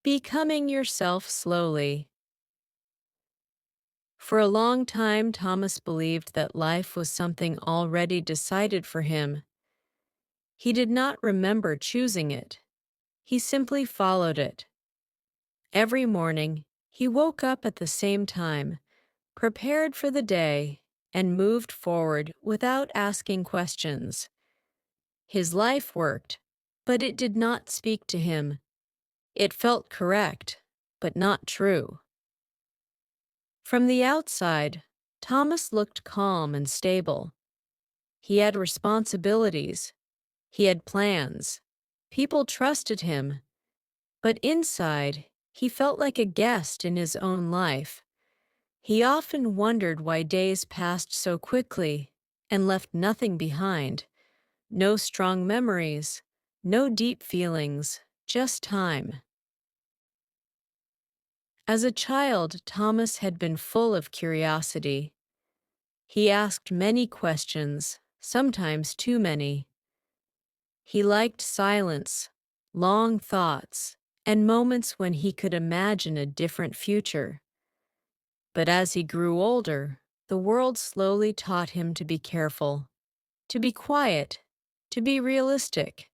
Becoming yourself slowly. For a long time, Thomas believed that life was something already decided for him. He did not remember choosing it. He simply followed it. Every morning, he woke up at the same time, prepared for the day, and moved forward without asking questions. His life worked, but it did not speak to him. It felt correct, but not true. From the outside, Thomas looked calm and stable. He had responsibilities. He had plans. People trusted him. But inside, he felt like a guest in his own life. He often wondered why days passed so quickly and left nothing behind. No strong memories, no deep feelings, just time. As a child, Thomas had been full of curiosity. He asked many questions, sometimes too many. He liked silence, long thoughts, and moments when he could imagine a different future. But as he grew older, the world slowly taught him to be careful, to be quiet, to be realistic.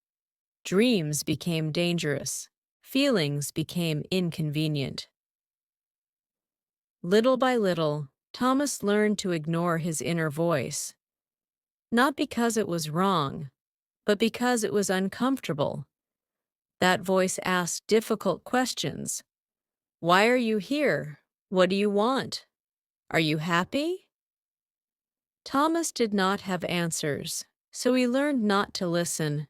Dreams became dangerous. Feelings became inconvenient. Little by little, Thomas learned to ignore his inner voice, not because it was wrong, but because it was uncomfortable. That voice asked difficult questions. Why are you here? What do you want? Are you happy? Thomas did not have answers, so he learned not to listen.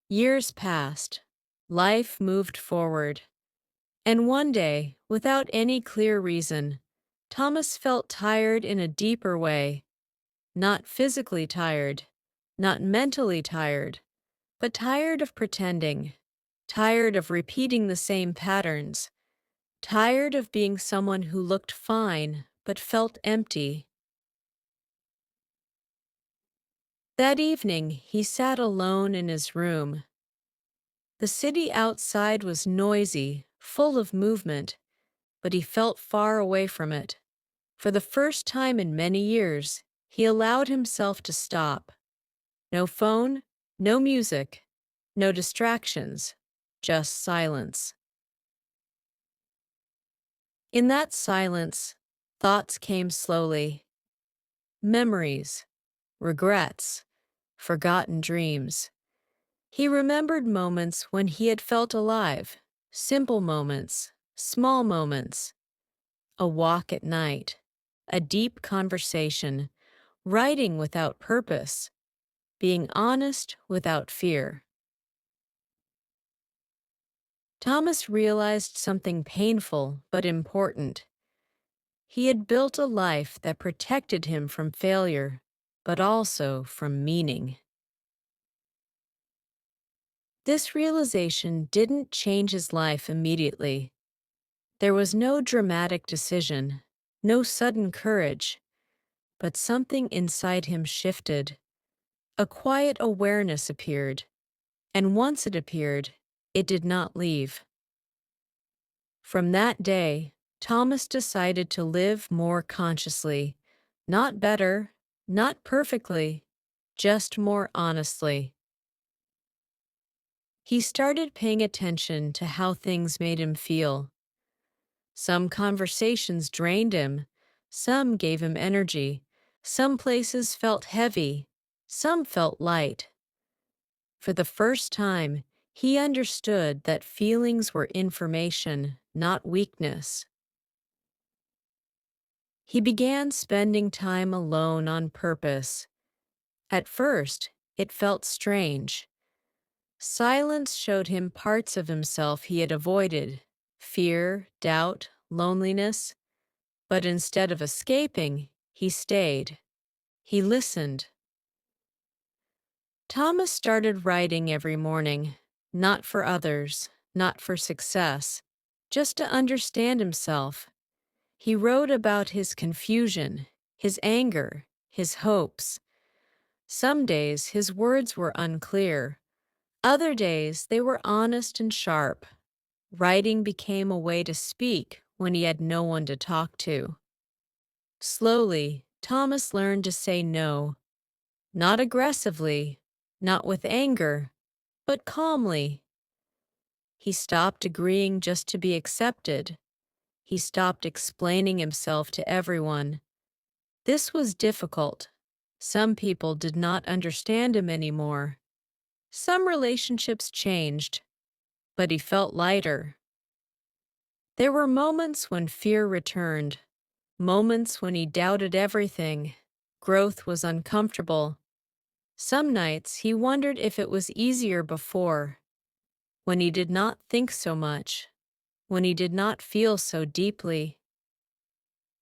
Years passed. Life moved forward. And one day, without any clear reason, Thomas felt tired in a deeper way. Not physically tired, not mentally tired, but tired of pretending, tired of repeating the same patterns, tired of being someone who looked fine but felt empty. That evening, he sat alone in his room. The city outside was noisy, full of movement, but he felt far away from it. For the first time in many years, he allowed himself to stop. No phone, no music, no distractions, just silence. In that silence, thoughts came slowly. Memories, regrets, forgotten dreams. He remembered moments when he had felt alive, simple moments, small moments. A walk at night, a deep conversation, writing without purpose, being honest without fear. Thomas realized something painful but important. He had built a life that protected him from failure, but also from meaning. This realization didn't change his life immediately. There was no dramatic decision, no sudden courage, but something inside him shifted. A quiet awareness appeared, and once it appeared, it did not leave. From that day, Thomas decided to live more consciously, not better, not perfectly, just more honestly. He started paying attention to how things made him feel. Some conversations drained him, some gave him energy, some places felt heavy, some felt light. For the first time, he understood that feelings were information, not weakness. He began spending time alone on purpose. At first, it felt strange. Silence showed him parts of himself he had avoided: fear, doubt, loneliness. But instead of escaping, he stayed. He listened. Thomas started writing every morning, not for others, not for success, just to understand himself. He wrote about his confusion, his anger, his hopes. Some days his words were unclear. Other days they were honest and sharp. Writing became a way to speak when he had no one to talk to. Slowly, Thomas learned to say no, not aggressively, not with anger, but calmly. He stopped agreeing just to be accepted. He stopped explaining himself to everyone. This was difficult. Some people did not understand him anymore. Some relationships changed, but he felt lighter. There were moments when fear returned, moments when he doubted everything. Growth was uncomfortable. Some nights he wondered if it was easier before, when he did not think so much, when he did not feel so deeply.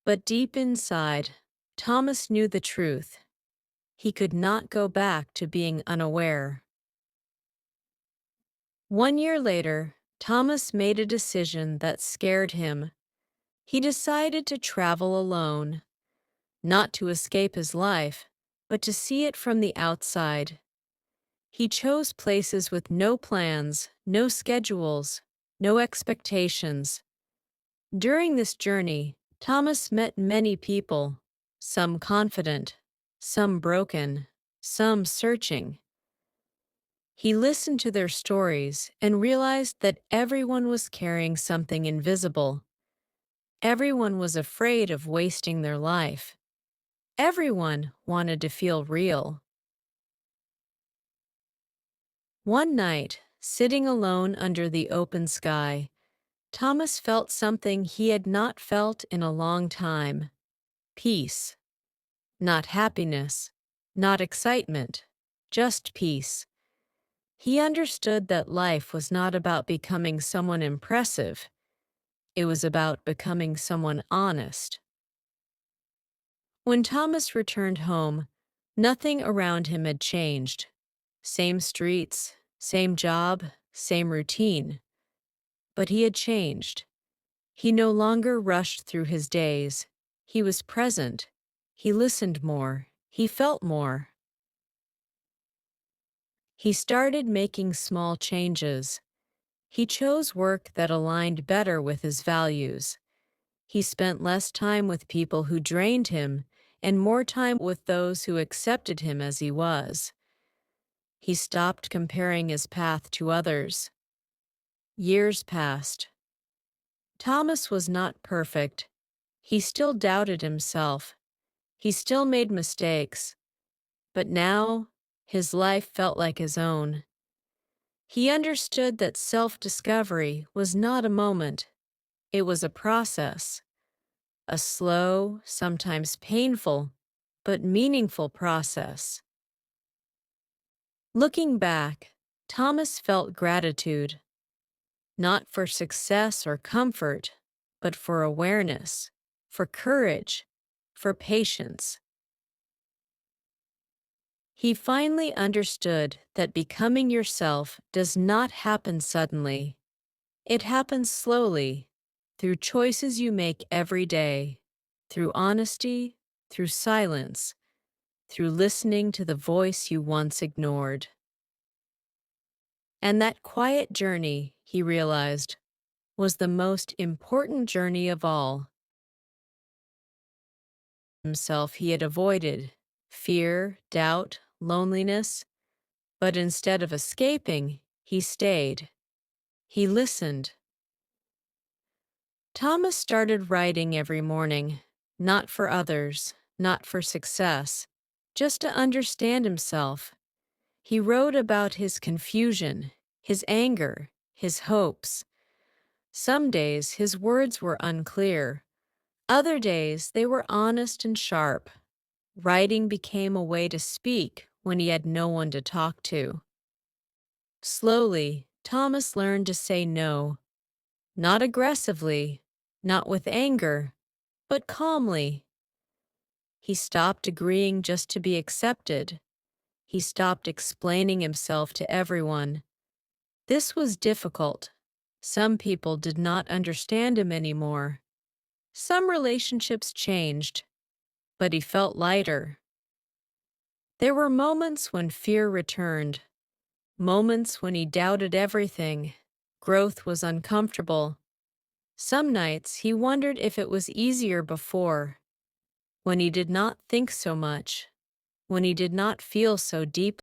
But deep inside, Thomas knew the truth. He could not go back to being unaware. 1 year later, Thomas made a decision that scared him. He decided to travel alone, not to escape his life, but to see it from the outside. He chose places with no plans, no schedules, no expectations. During this journey, Thomas met many people, some confident, some broken, some searching. He listened to their stories and realized that everyone was carrying something invisible. Everyone was afraid of wasting their life. Everyone wanted to feel real. One night, sitting alone under the open sky, Thomas felt something he had not felt in a long time. Peace. Not happiness, not excitement, just peace. He understood that life was not about becoming someone impressive. It was about becoming someone honest. When Thomas returned home, nothing around him had changed. Same streets, same job, same routine. But he had changed. He no longer rushed through his days. He was present. He listened more. He felt more. He started making small changes. He chose work that aligned better with his values. He spent less time with people who drained him and more time with those who accepted him as he was. He stopped comparing his path to others. Years passed. Thomas was not perfect. He still doubted himself. He still made mistakes. But now, his life felt like his own. He understood that self-discovery was not a moment. It was a process. A slow, sometimes painful, but meaningful process. Looking back, Thomas felt gratitude, not for success or comfort, but for awareness, for courage, for patience. He finally understood that becoming yourself does not happen suddenly. It happens slowly, through choices you make every day, through honesty, through silence, through listening to the voice you once ignored. And that quiet journey, he realized, was the most important journey of all. Himself he had avoided fear, doubt, loneliness, but instead of escaping, he stayed. He listened. Thomas started writing every morning, not for others, not for success, just to understand himself. He wrote about his confusion, his anger, his hopes. Some days his words were unclear. Other days they were honest and sharp. Writing became a way to speak when he had no one to talk to. Slowly, Thomas learned to say no, not aggressively, not with anger, but calmly. He stopped agreeing just to be accepted. He stopped explaining himself to everyone. This was difficult. Some people did not understand him anymore. Some relationships changed, but he felt lighter. There were moments when fear returned, moments when he doubted everything. Growth was uncomfortable. Some nights he wondered if it was easier before, when he did not think so much, when he did not feel so deeply.